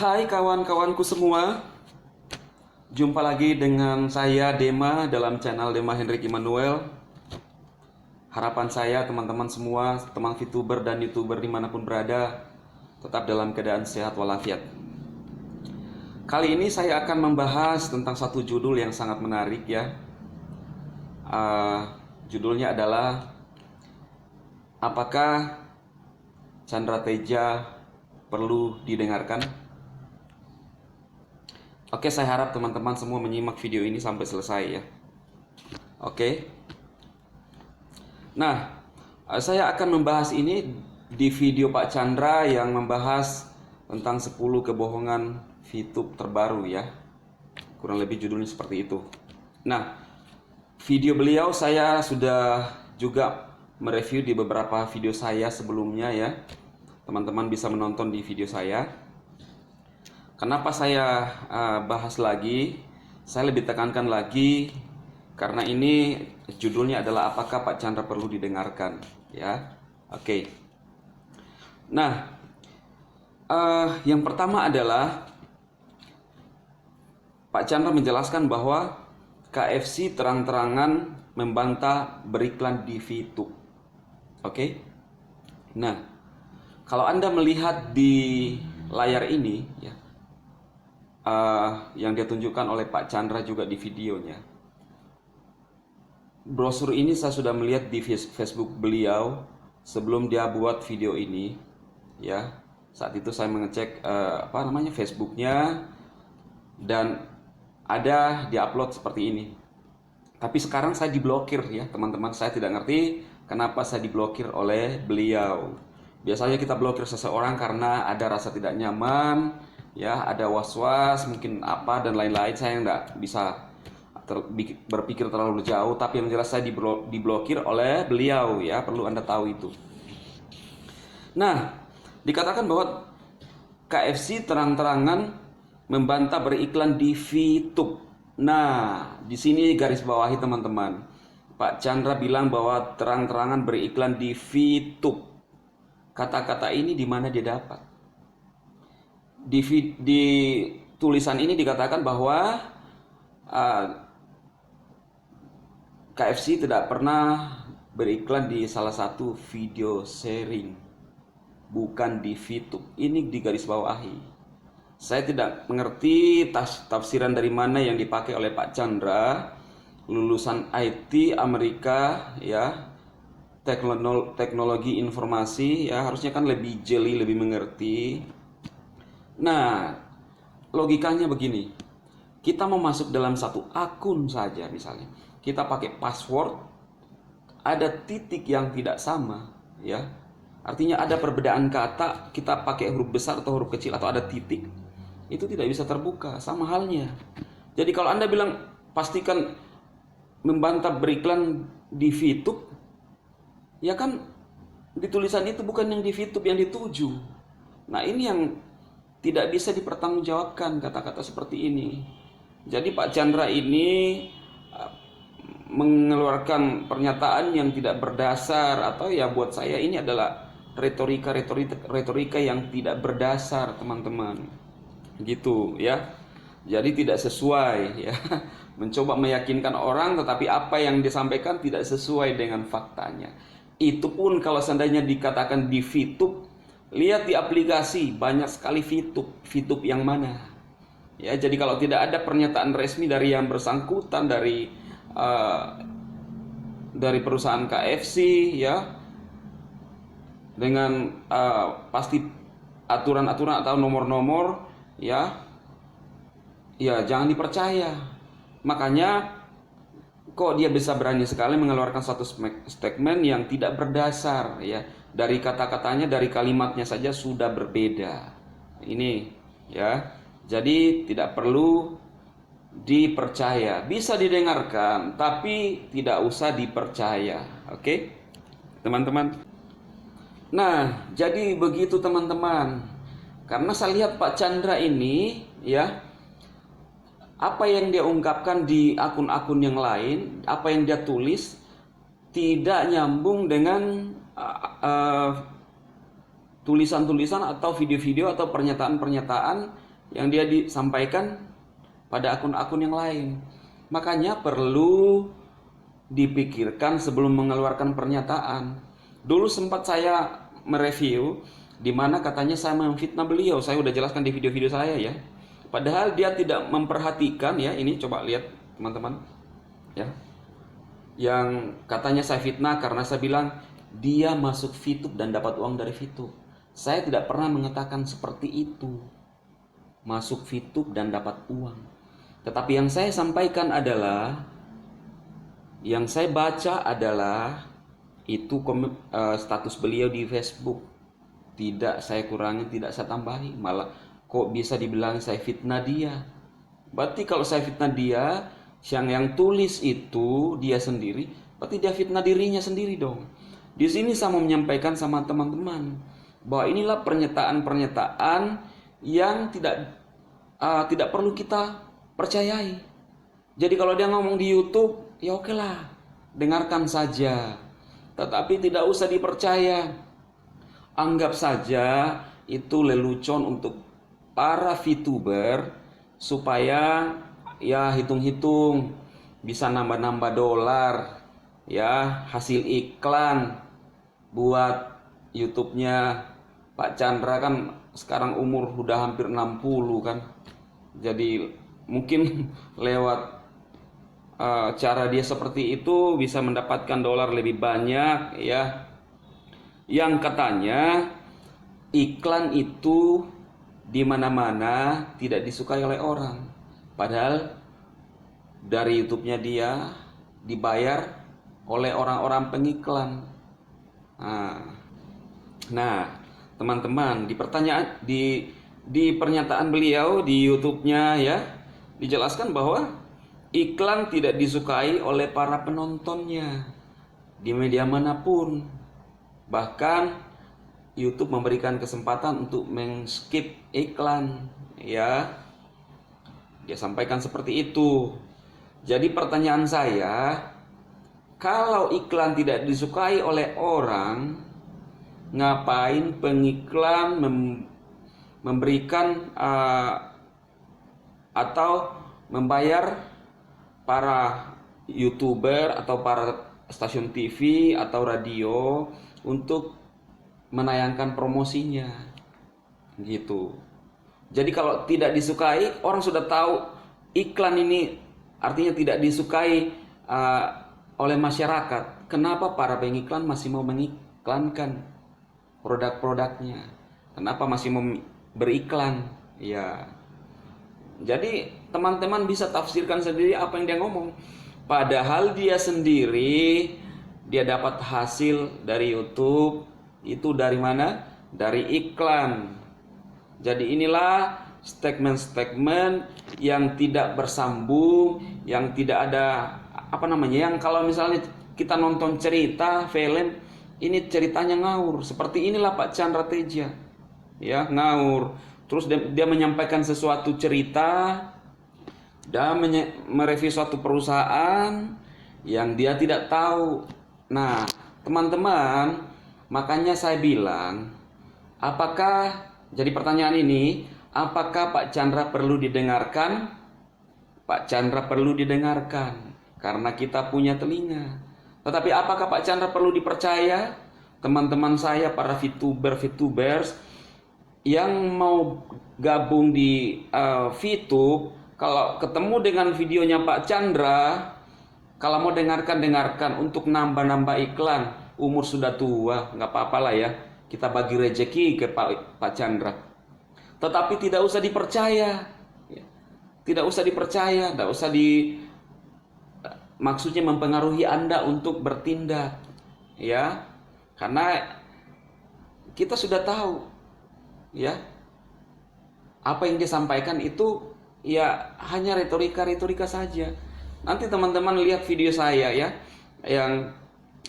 Hai kawan-kawanku semua, jumpa lagi dengan saya Dema dalam channel Dema Hendrik Immanuel. Harapan saya teman-teman semua, teman VTuber dan YouTuber dimanapun berada, tetap dalam keadaan sehat walafiat. Kali ini saya akan membahas tentang satu judul yang sangat menarik ya. Judulnya adalah apakah Chandra Teja perlu didengarkan? Oke, saya harap teman-teman semua menyimak video ini sampai selesai ya. Oke. Nah, saya akan membahas ini di video Pak Chandra yang membahas tentang 10 kebohongan VTube terbaru ya. Kurang lebih judulnya seperti itu. Nah, video beliau saya sudah juga mereview di beberapa video saya sebelumnya ya. Teman-teman bisa menonton di video saya. Kenapa saya bahas lagi? Saya lebih tekankan lagi karena ini judulnya adalah apakah Pak Chandra perlu didengarkan, ya. Oke. Nah, yang pertama adalah Pak Chandra menjelaskan bahwa KFC terang-terangan membantah beriklan di VTube. Oke. Nah, kalau Anda melihat di layar ini, ya. Yang dia tunjukkan oleh Pak Chandra juga di videonya. Brosur ini saya sudah melihat di Facebook beliau sebelum dia buat video ini, ya. Saat itu saya mengecek Facebooknya dan ada diupload seperti ini. Tapi sekarang saya diblokir ya teman-teman. Saya tidak ngerti kenapa saya diblokir oleh beliau. Biasanya kita blokir seseorang karena ada rasa tidak nyaman, ya, ada was-was, mungkin apa dan lain-lain. Saya nggak bisa berpikir terlalu jauh, tapi yang jelas saya diblokir oleh beliau ya, perlu Anda tahu itu. Nah, dikatakan bahwa KFC terang-terangan membantah beriklan di VTube. Nah, di sini garis bawahi teman-teman. Pak Chandra bilang bahwa terang-terangan beriklan di VTube. Kata-kata ini di mana dia dapat? Di tulisan ini dikatakan bahwa KFC tidak pernah beriklan di salah satu video sharing, bukan di VTube. Ini digarisbawahi. Saya tidak mengerti tafsiran dari mana yang dipakai oleh Pak Chandra, lulusan IT Amerika ya, teknologi informasi ya, harusnya kan lebih jeli, lebih mengerti. Nah, logikanya begini. Kita mau masuk dalam satu akun saja misalnya. Kita pakai password, ada titik yang tidak sama, ya. Artinya ada perbedaan kata, kita pakai huruf besar atau huruf kecil atau ada titik, itu tidak bisa terbuka, sama halnya. Jadi kalau Anda bilang pastikan membantah beriklan di VTube, ya kan di tulisan itu bukan yang di VTube yang dituju. Nah, ini yang tidak bisa dipertanggungjawabkan kata-kata seperti ini. Jadi Pak Chandra ini mengeluarkan pernyataan yang tidak berdasar, atau ya buat saya ini adalah retorika yang tidak berdasar, teman-teman. Gitu ya. Jadi tidak sesuai ya. Mencoba meyakinkan orang tetapi apa yang disampaikan tidak sesuai dengan faktanya. Itu pun kalau seandainya dikatakan di VTube, lihat di aplikasi banyak sekali VTube yang mana. Ya, jadi kalau tidak ada pernyataan resmi dari yang bersangkutan dari perusahaan KFC ya, dengan pasti aturan-aturan atau nomor-nomor ya, jangan dipercaya. Makanya kok dia bisa berani sekali mengeluarkan satu statement yang tidak berdasar ya. Dari kata-katanya, dari kalimatnya saja sudah berbeda. Ini ya. Jadi tidak perlu dipercaya. Bisa didengarkan, tapi tidak usah dipercaya. Oke? Teman-teman. Nah, jadi begitu teman-teman. Karena saya lihat Pak Chandra ini ya, apa yang dia ungkapkan di akun-akun yang lain, apa yang dia tulis tidak nyambung dengan tulisan-tulisan atau video-video atau pernyataan-pernyataan yang dia disampaikan pada akun-akun yang lain. Makanya perlu dipikirkan sebelum mengeluarkan pernyataan. Dulu sempat saya mereview di mana katanya saya memfitnah beliau. Saya udah jelaskan di video-video saya ya. Padahal dia tidak memperhatikan ya. Ini coba lihat teman-teman ya. Yang katanya saya fitnah karena saya bilang dia masuk VTube dan dapat uang dari VTube. Saya tidak pernah mengatakan seperti itu. Masuk VTube dan dapat uang. Tetapi yang saya sampaikan adalah, yang saya baca adalah itu status beliau di Facebook. Tidak saya kurangi, tidak saya tambahi. Malah kok bisa dibilang saya fitnah dia. Berarti kalau saya fitnah dia, yang tulis itu dia sendiri, berarti dia fitnah dirinya sendiri dong. Di sini saya mau menyampaikan sama teman-teman bahwa inilah pernyataan-pernyataan yang tidak perlu kita percayai. Jadi kalau dia ngomong di YouTube, ya oke lah, dengarkan saja. Tetapi tidak usah dipercaya. Anggap saja itu lelucon untuk para VTuber supaya ya hitung-hitung bisa nambah-nambah dolar ya, hasil iklan buat YouTube-nya. Pak Chandra kan sekarang umur udah hampir 60 kan. Jadi mungkin lewat cara dia seperti itu bisa mendapatkan dolar lebih banyak ya. Yang katanya iklan itu di mana-mana tidak disukai oleh orang. Padahal dari YouTube-nya dia dibayar oleh orang-orang pengiklan. Nah, teman-teman, di pernyataan beliau di YouTube-nya ya dijelaskan bahwa iklan tidak disukai oleh para penontonnya di media manapun. Bahkan YouTube memberikan kesempatan untuk men-skip iklan ya. Dia sampaikan seperti itu. Jadi pertanyaan saya, kalau iklan tidak disukai oleh orang, ngapain pengiklan memberikan atau membayar para YouTuber atau para stasiun TV atau radio untuk menayangkan promosinya gitu. Jadi kalau tidak disukai, orang sudah tahu iklan ini artinya tidak disukai oleh masyarakat. Kenapa para pengiklan masih mau mengiklankan produk-produknya? Kenapa masih mau beriklan? Ya. Jadi teman-teman bisa tafsirkan sendiri apa yang dia ngomong. Padahal dia sendiri dia dapat hasil dari YouTube itu dari mana? Dari iklan. Jadi inilah statement-statement yang tidak bersambung, yang tidak ada yang kalau misalnya kita nonton cerita film, ini ceritanya ngawur. Seperti inilah Pak Chandra Teja. Ya, ngawur. Terus dia menyampaikan sesuatu cerita dan mereview suatu perusahaan yang dia tidak tahu. Nah, teman-teman, makanya saya bilang, jadi pertanyaan ini, apakah Pak Chandra perlu didengarkan? Pak Chandra perlu didengarkan karena kita punya telinga. Tetapi apakah Pak Chandra perlu dipercaya? Teman-teman saya para VTubers yang mau gabung di VTube, kalau ketemu dengan videonya Pak Chandra, kalau mau dengarkan untuk nambah-nambah iklan, umur sudah tua, nggak apa-apa lah ya, kita bagi rezeki ke Pak Chandra. Tetapi tidak usah dipercaya, tidak usah maksudnya mempengaruhi Anda untuk bertindak, ya, karena kita sudah tahu, ya, apa yang dia sampaikan itu ya hanya retorika saja. Nanti teman-teman lihat video saya ya, yang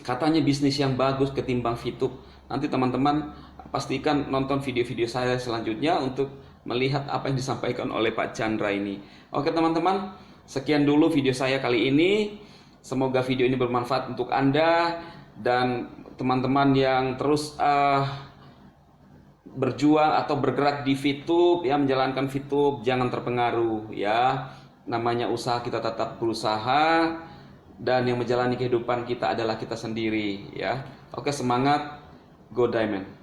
katanya bisnis yang bagus ketimbang VTube. Nanti teman-teman pastikan nonton video-video saya selanjutnya untuk melihat apa yang disampaikan oleh Pak Chandra ini. Oke teman-teman, sekian dulu video saya kali ini. Semoga video ini bermanfaat untuk Anda dan teman-teman yang terus berjuang atau bergerak di VTube ya, menjalankan VTube, jangan terpengaruh ya. Namanya usaha, kita tetap berusaha, dan yang menjalani kehidupan kita adalah kita sendiri ya. Oke, semangat, go Diamond.